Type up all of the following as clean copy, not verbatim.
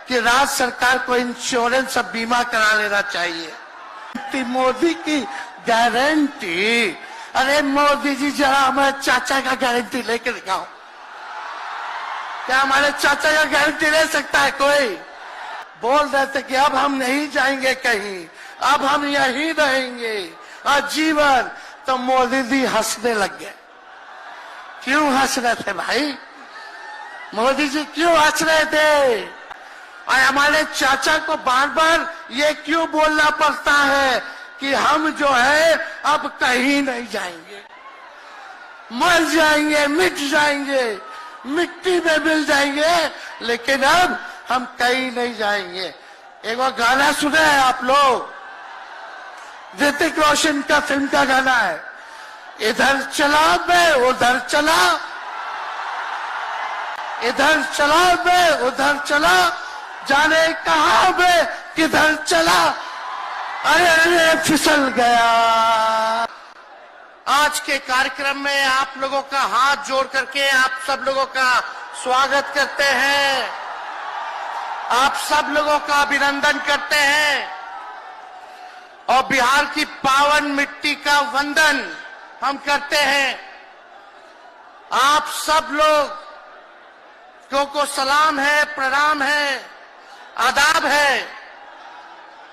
कि राज्य सरकार को इंश्योरेंस और बीमा करा लेना चाहिए। मोदी की गारंटी, अरे मोदी जी जरा हमारे चाचा का गारंटी लेके दिखाओ। क्या हमारे चाचा का गारंटी ले सकता है कोई? बोल रहे थे कि अब हम नहीं जाएंगे कहीं, अब हम यहीं रहेंगे आजीवन। तो मोदी जी हंसने लग गए। क्यों हंस रहे थे भाई? मोदी जी क्यों हंस रहे थे? और हमारे चाचा को बार बार ये क्यों बोलना पड़ता है कि हम जो है अब कहीं नहीं जाएंगे, मर जाएंगे, मिट जाएंगे, मिट्टी में मिल जाएंगे, लेकिन अब हम कहीं नहीं जाएंगे। एक बार गाना सुने हैं आप लोग? ऋतिक रोशन का फिल्म का गाना है, इधर चला मैं उधर चला, इधर चला मैं उधर चला, जाने कहां मैं किधर चला, अरे अरे फिसल गया। आज के कार्यक्रम में आप लोगों का हाथ जोड़ करके आप सब लोगों का स्वागत करते हैं, आप सब लोगों का अभिनंदन करते हैं और बिहार की पावन मिट्टी का वंदन हम करते हैं। आप सब लोगों को सलाम है, प्रणाम है, आदाब है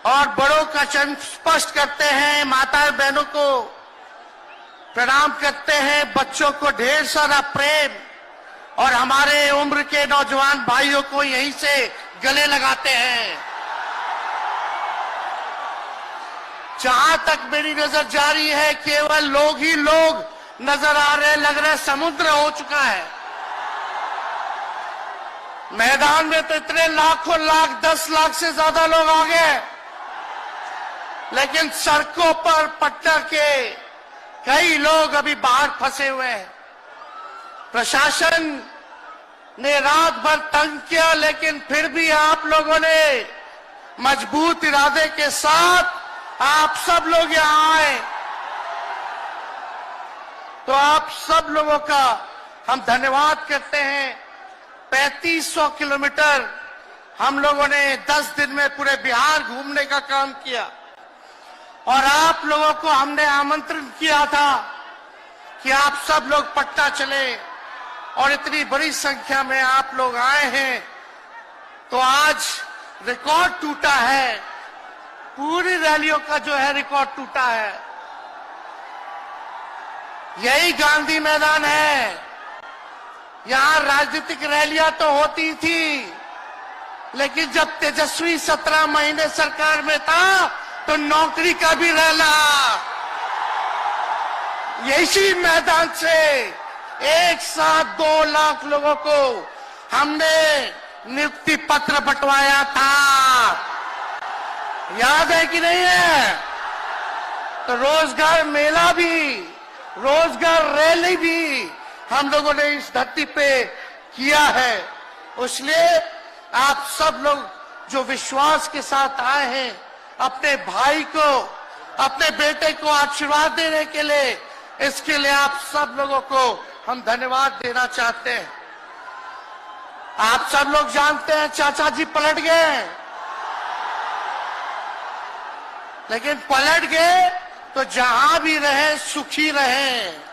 और बड़ों का चरण स्पर्श करते हैं, माता बहनों को प्रणाम करते हैं, बच्चों को ढेर सारा प्रेम और हमारे उम्र के नौजवान भाइयों को यहीं से गले लगाते हैं। जहां तक मेरी नजर जा रही है केवल लोग ही लोग नजर आ रहे, लग रहे समुद्र हो चुका है। मैदान में तो इतने लाखों लाख, 10 लाख से ज्यादा लोग आ गए, लेकिन सड़कों पर पटना के कई लोग अभी बाहर फंसे हुए हैं। प्रशासन ने रात भर तंग किया, लेकिन फिर भी आप लोगों ने मजबूत इरादे के साथ आप सब लोग यहां आए, तो आप सब लोगों का हम धन्यवाद करते हैं। 3500 किलोमीटर हम लोगों ने 10 दिन में पूरे बिहार घूमने का काम किया और आप लोगों को हमने आमंत्रण किया था कि आप सब लोग पटना चले और इतनी बड़ी संख्या में आप लोग आए हैं, तो आज रिकॉर्ड टूटा है, पूरी रैलियों का जो है रिकॉर्ड टूटा है। यही गांधी मैदान है, यहां राजनीतिक रैलियां तो होती थी, लेकिन जब तेजस्वी 17 महीने सरकार में था तो नौकरी का भी रैला यही मैदान से एक साथ 2 लाख लोगों को हमने नियुक्ति पत्र बंटवाया था। याद है कि नहीं है? तो रोजगार मेला भी, रोजगार रैली भी हम लोगों ने इस धरती पे किया है। इसलिए आप सब लोग जो विश्वास के साथ आए हैं, अपने भाई को, अपने बेटे को आशीर्वाद देने के लिए, इसके लिए आप सब लोगों को हम धन्यवाद देना चाहते हैं। आप सब लोग जानते हैं चाचा जी पलट गए, लेकिन पलट गए तो जहां भी रहे सुखी रहे।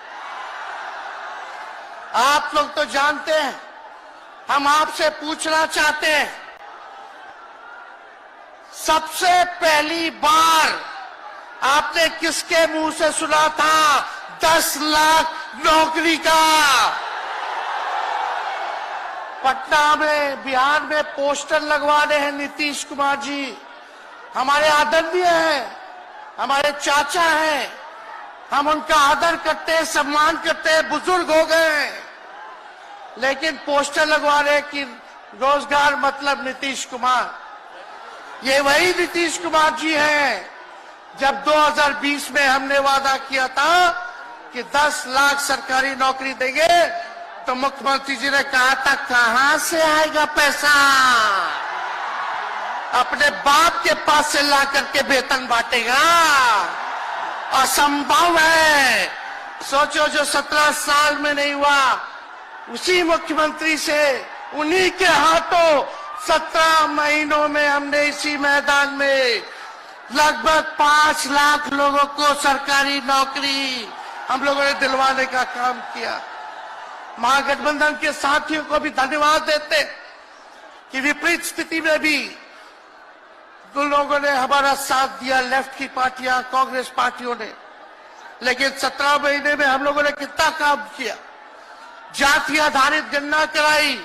आप लोग तो जानते हैं, हम आपसे पूछना चाहते हैं, सबसे पहली बार आपने किसके मुंह से सुना था 10 लाख नौकरी का? पटना में, बिहार में पोस्टर लगवाने हैं नीतीश कुमार जी, हमारे आदरणीय हैं, हमारे चाचा हैं, हम उनका आदर करते हैं, सम्मान करते हैं, बुजुर्ग हो गए, लेकिन पोस्टर लगवा रहे कि रोजगार मतलब नीतीश कुमार। ये वही नीतीश कुमार जी हैं जब 2020 में हमने वादा किया था कि 10 लाख सरकारी नौकरी देंगे, तो मुख्यमंत्री जी ने कहा था कहां से आएगा पैसा? अपने बाप के पास से ला करके वेतन बांटेगा? असंभव है। सोचो, जो 17 साल में नहीं हुआ, उसी मुख्यमंत्री से, उन्हीं के हाथों 17 महीनों में हमने इसी मैदान में लगभग 5 लाख लोगों को सरकारी नौकरी हम लोगों ने दिलवाने का काम किया। महागठबंधन के साथियों को भी धन्यवाद देते कि विपरीत स्थिति में भी उन लोगों ने हमारा साथ दिया, लेफ्ट की पार्टियां, कांग्रेस पार्टियों ने। लेकिन 17 महीने में हम लोगों ने कितना काम किया। जाति आधारित गणना कराई,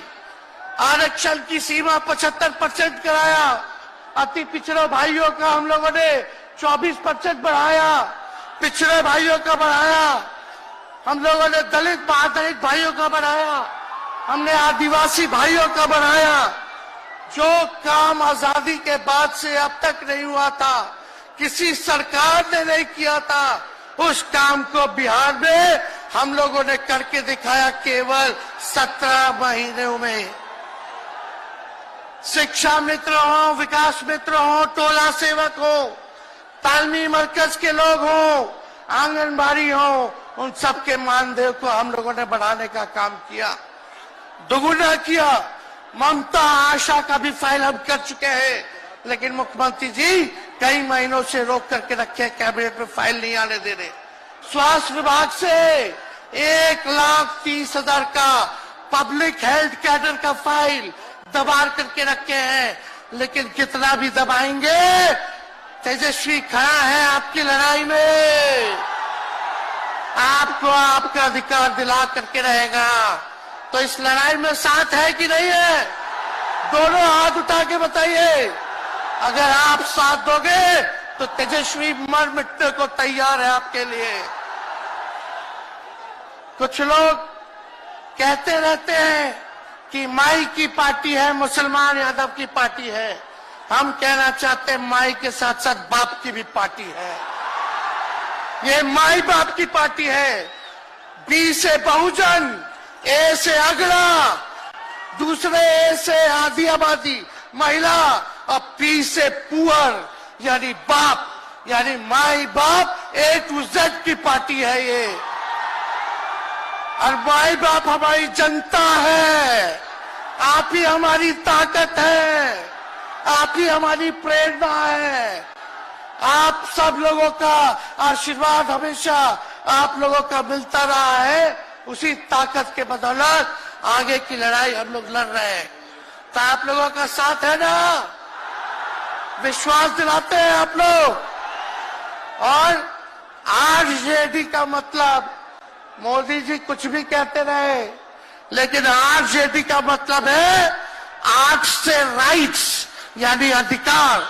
आरक्षण की सीमा 75% कराया, अति पिछड़े भाइयों का हम लोगों ने 24% बढ़ाया, पिछड़े भाइयों का बढ़ाया, हम लोगों ने दलित महादलित भाइयों का बढ़ाया, हमने आदिवासी भाइयों का बढ़ाया। जो काम आजादी के बाद से अब तक नहीं हुआ था, किसी सरकार ने नहीं किया था, उस काम को बिहार में हम लोगों ने करके दिखाया केवल 17 महीनों में। शिक्षा मित्र हो, विकास मित्र हो, टोला सेवक हो, तालमी मरकज के लोग हो, आंगनबाड़ी हो, उन सबके मानदेय को हम लोगों ने बढ़ाने का काम किया, दोगुना किया। ममता आशा का भी फाइल हम कर चुके हैं, लेकिन मुख्यमंत्री जी कई महीनों से रोक करके रखे, कैबिनेट में फाइल नहीं आने दे रहे। स्वास्थ्य विभाग से 1,30,000 का पब्लिक हेल्थ कैडर का फाइल दबा करके रखे हैं, लेकिन कितना भी दबाएंगे, तेजस्वी खड़ा है आपकी लड़ाई में, आपको आपका अधिकार दिला करके रहेगा। तो इस लड़ाई में साथ है कि नहीं है? दोनों हाथ उठा के बताइए। अगर आप साथ दोगे तो तेजस्वी मर मिटने को तैयार है आपके लिए। कुछ लोग कहते रहते हैं कि माई की पार्टी है, मुसलमान यादव की पार्टी है। हम कहना चाहते हैं माई के साथ साथ बाप की भी पार्टी है। ये माई बाप की पार्टी है। बी से बहुजन, ए से अगड़ा, दूसरे ए से आधी आबादी महिला, और पी से पुअर यानी बाप, यानी माई बाप, A to Z की पार्टी है ये। और माई बाप हमारी जनता है, आप ही हमारी ताकत है, आप ही हमारी प्रेरणा है। आप सब लोगों का आशीर्वाद हमेशा आप लोगों का मिलता रहा है, उसी ताकत के बदौलत आगे की लड़ाई हम लोग लड़ रहे हैं। तो आप लोगों का साथ है ना? विश्वास दिलाते हैं आप लोग। और आरजेडी का मतलब, मोदी जी कुछ भी कहते रहे, लेकिन आरजेडी का मतलब है आर से राइट्स यानी अधिकार,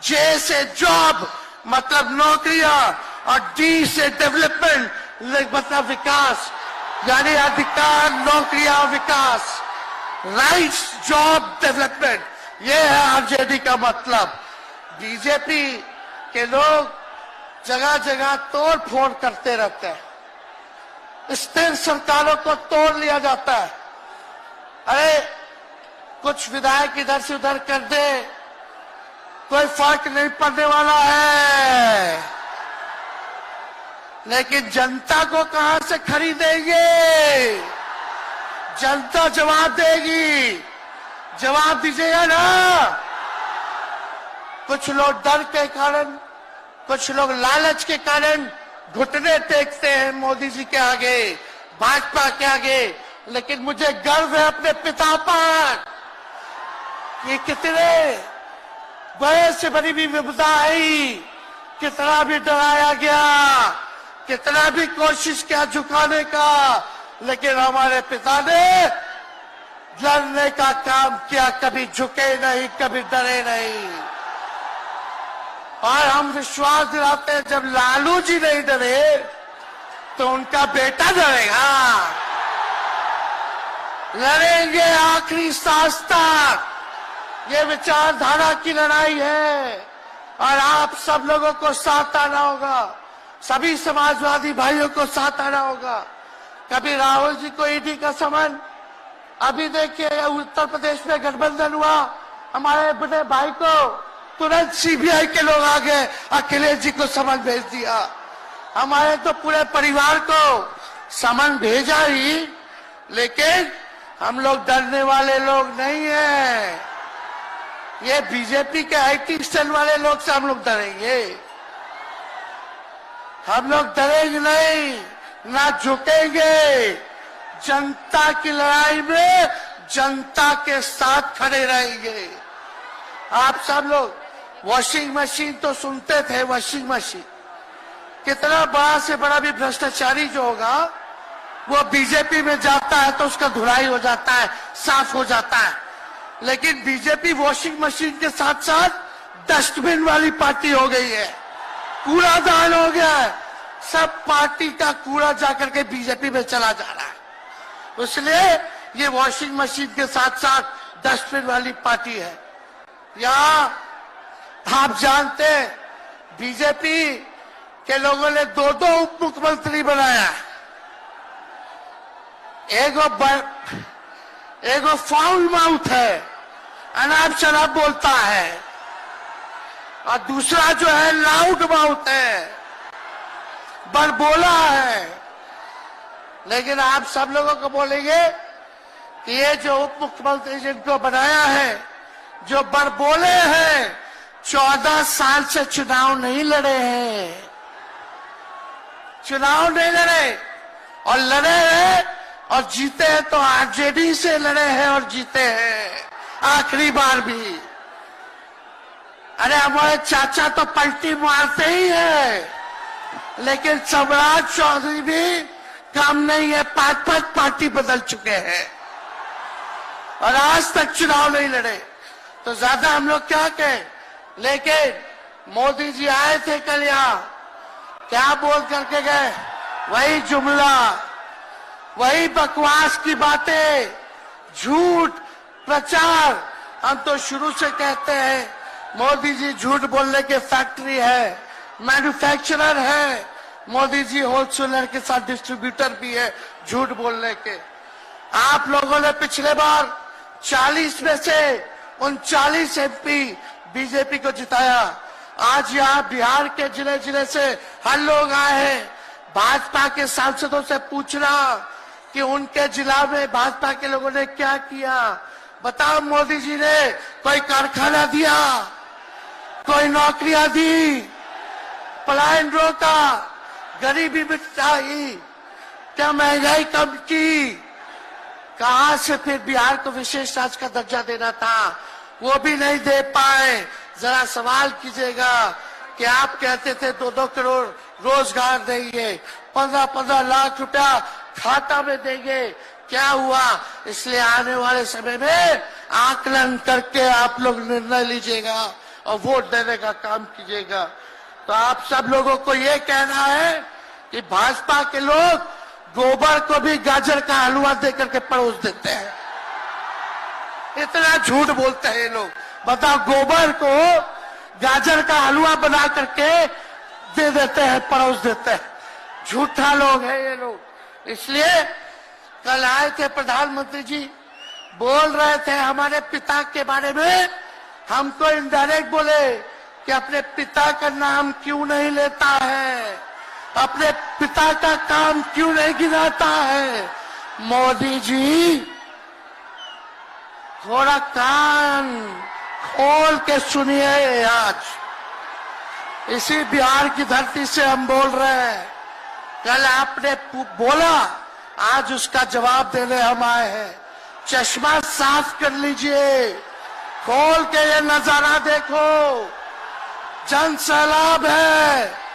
जे से जॉब मतलब नौकरियां, और डी से डेवलपमेंट मतलब विकास, यानी अधिकार, नौकरियां, विकास, राइट्स, जॉब, डेवलपमेंट, ये है आरजेडी का मतलब। बीजेपी के लोग जगह जगह तोड़ फोड़ करते रहते हैं, स्थिर सरकारों को तोड़ लिया जाता है। अरे कुछ विधायक इधर से उधर कर दे, कोई फर्क नहीं पड़ने वाला है, लेकिन जनता को कहां से खरीदेंगे? जनता जवाब देगी, जवाब दीजिएगा ना। कुछ लोग डर के कारण, कुछ लोग लालच के कारण घुटने टेकते हैं मोदी जी के आगे, भाजपा के आगे, लेकिन मुझे गर्व है अपने पिता पर कि कितने बड़े से बड़ी भी विपदा आई, कितना भी डराया गया, कितना भी कोशिश किया झुकाने का, लेकिन हमारे पिता ने लड़ने का काम किया, कभी झुके नहीं, कभी डरे नहीं। और हम विश्वास दिलाते हैं जब लालू जी नहीं डरे तो उनका बेटा डरेगा। लड़ेंगे आखिरी सांस तक, ये विचारधारा की लड़ाई है, और आप सब लोगों को साथ आना होगा, सभी समाजवादी भाइयों को साथ आना होगा। कभी राहुल जी को ईडी का समन, अभी देखिए उत्तर प्रदेश में गठबंधन हुआ, हमारे बड़े भाई को तुरंत सीबीआई के लोग आ गए, अखिलेश जी को समन भेज दिया। हमारे तो पूरे परिवार को समन भेजा ही, लेकिन हम लोग डरने वाले लोग नहीं हैं। ये बीजेपी के आईटी सेल वाले लोग से हम लोग डरेंगे? हम लोग डरेंगे नहीं, ना झुकेंगे। जनता की लड़ाई में जनता के साथ खड़े रहेंगे। आप सब लोग वॉशिंग मशीन तो सुनते थे, वॉशिंग मशीन कितना बड़ा से बड़ा भी भ्रष्टाचारी जो होगा वो बीजेपी में जाता है तो उसका धुलाई हो जाता है, साफ हो जाता है। लेकिन बीजेपी वॉशिंग मशीन के साथ साथ डस्टबिन वाली पार्टी हो गई है, कूड़ादान हो गया है। सब पार्टी का कूड़ा जाकर के बीजेपी में चला जा रहा है। इसलिए ये वॉशिंग मशीन के साथ साथ डस्टबिन वाली पार्टी है। यहाँ आप जानते हैं बीजेपी के लोगों ने दो उप मुख्यमंत्री बनाया। एगो फाउल माउथ है, अनाप शनाप बोलता है, और दूसरा जो है लाउड माउथ है, बड़बोला है। लेकिन आप सब लोगों को बोलेंगे कि ये जो उप मुख्यमंत्री जिनको बनाया है, जो बड़बोले हैं, 14 साल से चुनाव नहीं लड़े हैं, चुनाव नहीं लड़े, और लड़े हैं और जीते हैं तो आरजेडी से लड़े हैं और जीते हैं आखिरी बार भी। अरे हमारे चाचा तो पलटी मारते ही है, लेकिन सम्राट चौधरी भी काम नहीं है, 5 पार्टी बदल चुके हैं और आज तक चुनाव नहीं लड़े। तो ज्यादा हम लोग क्या कहें। लेकिन मोदी जी आए थे कल यहाँ, क्या बोल करके गए? वही जुमला, वही बकवास की बातें, झूठ प्रचार। हम तो शुरू से कहते हैं मोदी जी झूठ बोलने के फैक्ट्री है, मैन्युफैक्चरर है। मोदी जी होलसेलर के साथ डिस्ट्रीब्यूटर भी है झूठ बोलने के। आप लोगों ने पिछले बार 40 में से 39 एमपी बीजेपी को जिताया। आज यहाँ बिहार के जिले जिले से हर लोग आए हैं भाजपा के सांसदों से पूछना कि उनके जिला में भाजपा के लोगों ने क्या किया। बताओ, मोदी जी ने कोई कारखाना दिया, कोई नौकरियां दी, पलायन रोका, गरीबी मिटाई, क्या महंगाई कम की? कहां से फिर बिहार को विशेष राज्य का दर्जा देना था, वो भी नहीं दे पाए। जरा सवाल कीजिएगा कि आप कहते थे 2-2 करोड़ रोजगार देंगे, 15-15 लाख रुपया खाता में देंगे, क्या हुआ? इसलिए आने वाले समय में आकलन करके आप लोग निर्णय लीजिएगा और वोट देने का काम कीजिएगा। तो आप सब लोगों को ये कहना है कि भाजपा के लोग गोबर को भी गाजर का हलवा देकर के परोस देते हैं। इतना झूठ बोलते हैं ये लोग। बताओ, गोबर को गाजर का हलवा बना करके दे देते हैं, परोस देते हैं। झूठा लोग हैं ये लोग। इसलिए कल आए थे प्रधानमंत्री जी, बोल रहे थे हमारे पिता के बारे में। हमको इनडायरेक्ट बोले कि अपने पिता का नाम क्यों नहीं लेता है, अपने पिता का काम क्यों नहीं गिनाता है। मोदी जी, थोड़ा कान खोल के सुनिए। आज इसी बिहार की धरती से हम बोल रहे हैं। कल आपने बोला, आज उसका जवाब देने हम आए हैं। चश्मा साफ कर लीजिए, खोल के ये नजारा देखो, जन सैलाब है।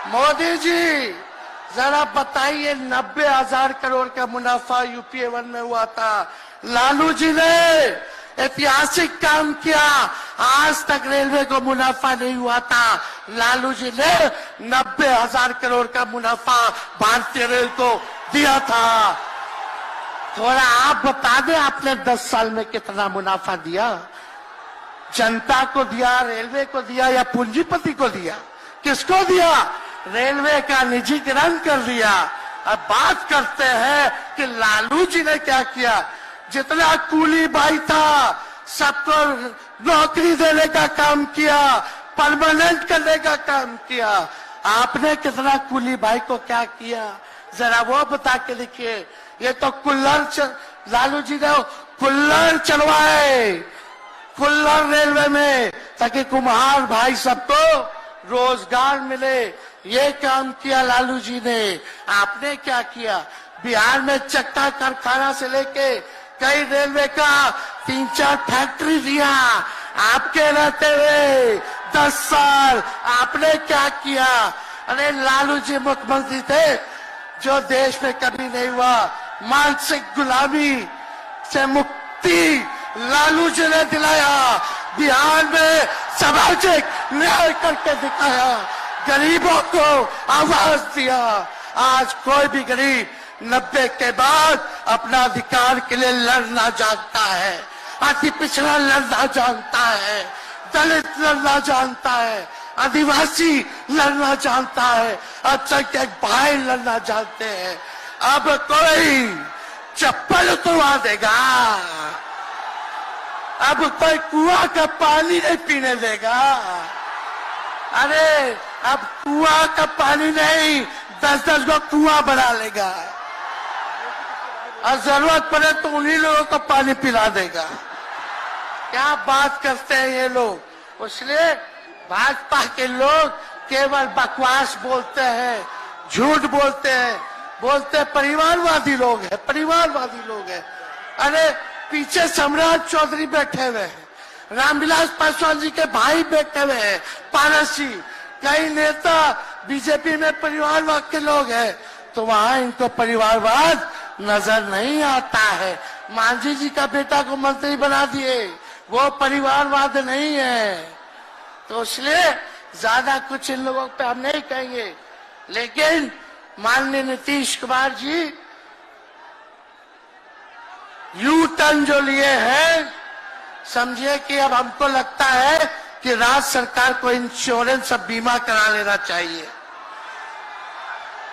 मोदी जी, जरा बताइए, 90,000 करोड़ का मुनाफा यूपीए 1 में हुआ था। लालू जी ने ऐतिहासिक काम किया, आज तक रेलवे को मुनाफा नहीं हुआ था। लालू जी ने 90,000 करोड़ का मुनाफा भारतीय रेल को दिया था। थोड़ा आप बता दें, आपने 10 साल में कितना मुनाफा दिया? जनता को दिया, रेलवे को दिया, या पूंजीपति को दिया? किसको दिया? रेलवे का निजीकरण कर दिया। अब बात करते हैं कि लालू जी ने क्या किया। जितना कूली भाई था सबको नौकरी देने का काम किया, परमानेंट करने का काम किया। आपने कितना कूली भाई को क्या किया, जरा वो बता के लिखिए। ये तो लालू जी ने कुल्लड़ चलवाए, कुल्लर रेलवे में, ताकि कुम्हार भाई सबको रोजगार मिले। ये काम किया लालू जी ने। आपने क्या किया? बिहार में चक्का कारखाना से लेके कई रेलवे का 3-4 फैक्ट्री दिया। आपके रहते हुए 10 साल आपने क्या किया? अरे लालू जी मुख्यमंत्री थे जो देश में कभी नहीं हुआ। मानसिक गुलामी से मुक्ति लालू जी ने दिलाया। बिहार में सामाजिक न्याय करके दिखाया, गरीबों को आवाज दिया। आज कोई भी गरीब 90 के बाद अपना अधिकार के लिए लड़ना जानता है, अति पिछड़ा लड़ना जानता है, दलित लड़ना जानता है, आदिवासी लड़ना जानता है, अल्पसंख्यक भाई लड़ना जानते हैं। अब कोई चप्पल उतरवा देगा, अब कोई कुआं का पानी नहीं पीने देगा। अरे अब कुआं का पानी नहीं, 10-10 को कुआं बना लेगा और जरूरत पड़े तो उन्हीं लोगों को पानी पिला देगा। क्या बात करते हैं ये लोग। इसलिए भाजपा के लोग केवल बकवास बोलते हैं, झूठ बोलते हैं, बोलते परिवारवादी लोग हैं, परिवारवादी लोग हैं। अरे पीछे सम्राट चौधरी बैठे हुए हैं, रामविलास पासवान जी के भाई बैठे हुए हैं, पारस जी, कई नेता बीजेपी में परिवारवाद के लोग हैं, तो वहां इनको परिवारवाद नजर नहीं आता है। मांझी जी का बेटा को मंत्री बना दिए, वो परिवारवाद नहीं है। तो इसलिए ज्यादा कुछ इन लोगों पे हम नहीं कहेंगे। लेकिन माननीय नीतीश कुमार जी यू टर्न जो लिए हैं, समझिए कि अब हमको लगता है कि राज्य सरकार को इंश्योरेंस और बीमा करा लेना चाहिए।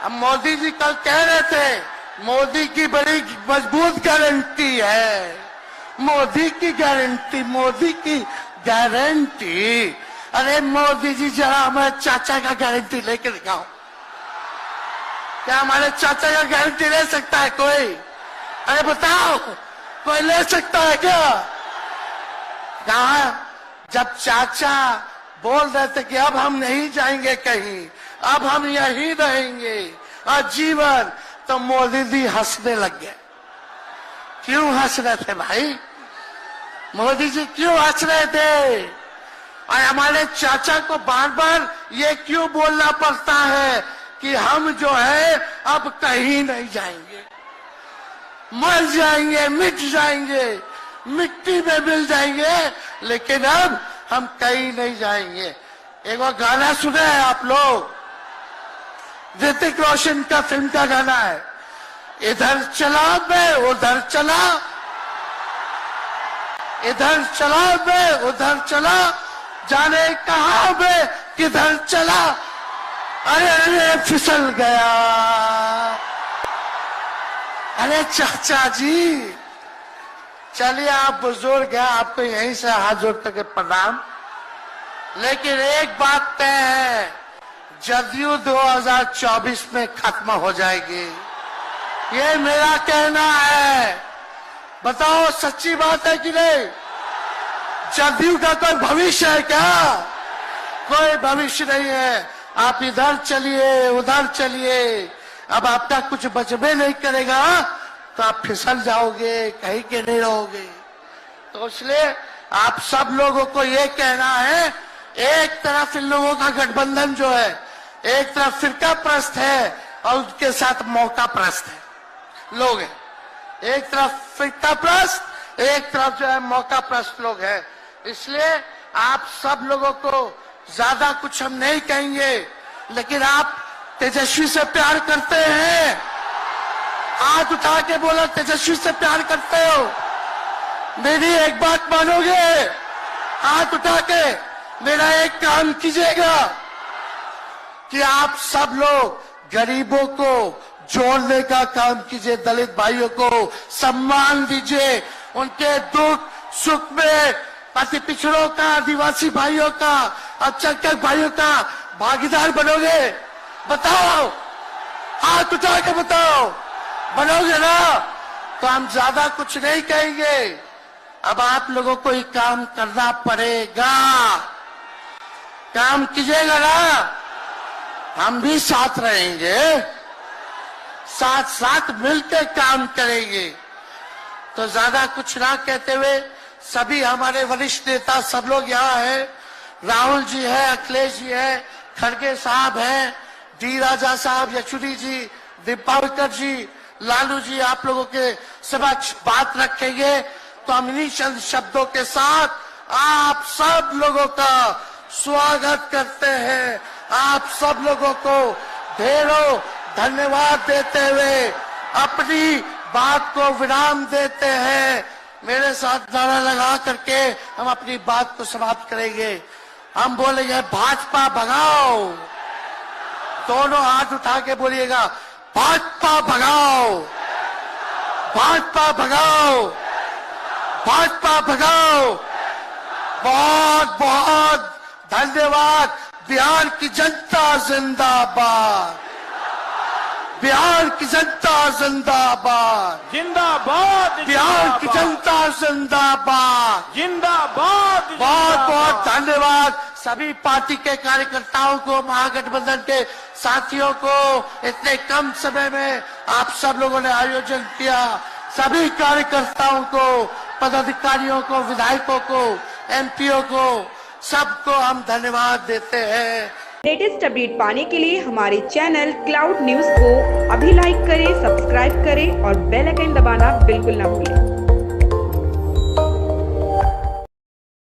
अब मोदी जी कल कह रहे थे मोदी की बड़ी मजबूत गारंटी है, मोदी की गारंटी, मोदी की गारंटी। अरे मोदी जी जरा हमारे चाचा का गारंटी लेके दिखाओ। क्या हमारे चाचा का गारंटी ले सकता है कोई? अरे बताओ, कोई ले सकता है क्या? कहा जब चाचा बोल रहे थे कि अब हम नहीं जाएंगे कहीं, अब हम यहीं रहेंगे आजीवन, तो मोदी जी हंसने लग गए। क्यों हंस रहे थे भाई? मोदी जी क्यों हंस रहे थे? और हमारे चाचा को बार बार ये क्यों बोलना पड़ता है कि हम जो है अब कहीं नहीं जाएंगे, मर जाएंगे, मिट जाएंगे, मिट्टी में मिल जाएंगे, लेकिन अब हम कहीं नहीं जाएंगे। एक वो गाना सुने हैं आप लोग, ऋतिक रोशन का फिल्म का गाना है, इधर चला मैं उधर चला, इधर चला मैं उधर चला, जाने कहां मैं किधर चला, अरे अरे फिसल गया। अरे चाचा जी, चलिए आप बुजुर्ग हैं, आपको यहीं से हाथ जोड़ करके प्रणाम। लेकिन एक बात तय है, जदयू 2024 में खत्म हो जाएगी, ये मेरा कहना है। बताओ सच्ची बात है कि नहीं? जदयू का कोई भविष्य है क्या? कोई भविष्य नहीं है। आप इधर चलिए उधर चलिए, अब आपका कुछ बचबे नहीं करेगा तो आप फिसल जाओगे, कहीं के नहीं रहोगे। तो इसलिए आप सब लोगों को ये कहना है, एक तरफ इन लोगों का गठबंधन जो है, एक तरफ फिरका प्रस्त है और उनके साथ मौका प्रस्त है लोग हैं। एक तरफ फिरका प्रस्त, एक तरफ जो है मौका प्रस्त लोग हैं। इसलिए आप सब लोगों को ज्यादा कुछ हम नहीं कहेंगे, लेकिन आप तेजस्वी से प्यार करते हैं? हाथ उठा के बोलो, तेजस्वी से प्यार करते हो? मेरी एक बात मानोगे? हाथ उठा के मेरा एक काम कीजिएगा कि आप सब लोग गरीबों को जोड़ने का काम कीजिए, दलित भाइयों को सम्मान दीजिए, उनके दुख सुख में अति पिछड़ों का, आदिवासी भाइयों का, अल्पसंख्यक भाइयों का भागीदार बनोगे? बताओ, हाथ उठा के बताओ, बनोगे ना? तो हम ज्यादा कुछ नहीं कहेंगे, अब आप लोगों को ही काम करना पड़ेगा। काम कीजिएगा ना, हम भी साथ रहेंगे, साथ साथ मिलकर काम करेंगे। तो ज्यादा कुछ ना कहते हुए सभी हमारे वरिष्ठ नेता सब लोग यहाँ हैं। राहुल जी है, अखिलेश जी है, खड़गे साहब हैं, डी राजा साहब, यशुरी जी, दीपावकर जी, लालू जी आप लोगों के समक्ष बात रखेंगे। तो हम इन्हीं चंद शब्दों के साथ आप सब लोगों का स्वागत करते हैं। आप सब लोगों को ढेरों धन्यवाद देते हुए अपनी बात को विराम देते हैं। मेरे साथ नारा लगा करके हम अपनी बात को समाप्त करेंगे। हम बोलेंगे भाजपा भगाओ, दोनों हाथ उठा के बोलिएगा भाजपा भगाओ, भाजपा भगाओ, भाजपा भगाओ। बहुत बहुत धन्यवाद। बिहार की जनता जिंदाबाद, बिहार की जनता जिंदाबाद, जिंदाबाद, बिहार की जनता जिंदाबाद, जिंदाबाद। बहुत बहुत धन्यवाद सभी पार्टी के कार्यकर्ताओं को, महागठबंधन के साथियों को। इतने कम समय में आप सब लोगों ने आयोजन किया। सभी कार्यकर्ताओं को, पदाधिकारियों को, विधायकों को, एमपीओ को, सबको हम धन्यवाद देते हैं। लेटेस्ट अपडेट पाने के लिए हमारे चैनल क्लाउड न्यूज को अभी लाइक करें, सब्सक्राइब करें और बेल आइकन दबाना बिल्कुल ना भूलें।